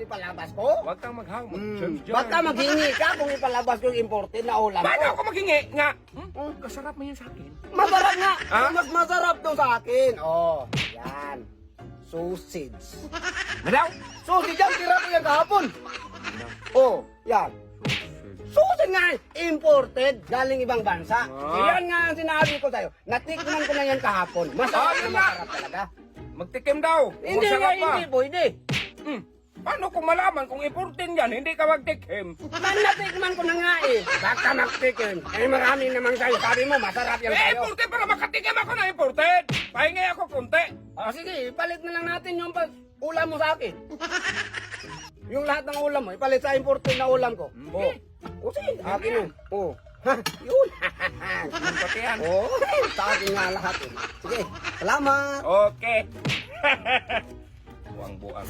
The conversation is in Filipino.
ipalabas ko? Huwag kang maghang. Baka maghingi ka kung ipalabas ko yung imported na ulam Paano ko. ako maghingi nga? Kasarap mo yan sa akin. Masarap nga. Ha? Mas masarap to sa akin. Oh, yan. Sausage. Madaw? Sausage yan, tira ko yan kahapon. Oh, yan. Sausage nga, imported, galing ibang bansa. Yan nga ang sinabi ko sa'yo. Natikman ko na yan kahapon. Masarap na yun nga. masarap talaga. Magtikim daw. Hindi Masarap nga, pa. hindi pwede. Paano kung malaman kung importin yan, hindi ka magtikim? Natikman ko na nga eh. Baka magtikim. Eh marami namang sa'yo. Sabi mo, masarap yan sa'yo. Importin para makatikim ako na importin. Pahingi ako konti. O sige, ipalit na lang natin yung ulam mo sa akin. Yung lahat ng ulam mo, ipalit sa imported na ulam ko. O sige, akin yun. O. Ha, yun. Yung pati yan. O, sa akin nga lahat eh. Sige, salamat. Okay. Buang-buang.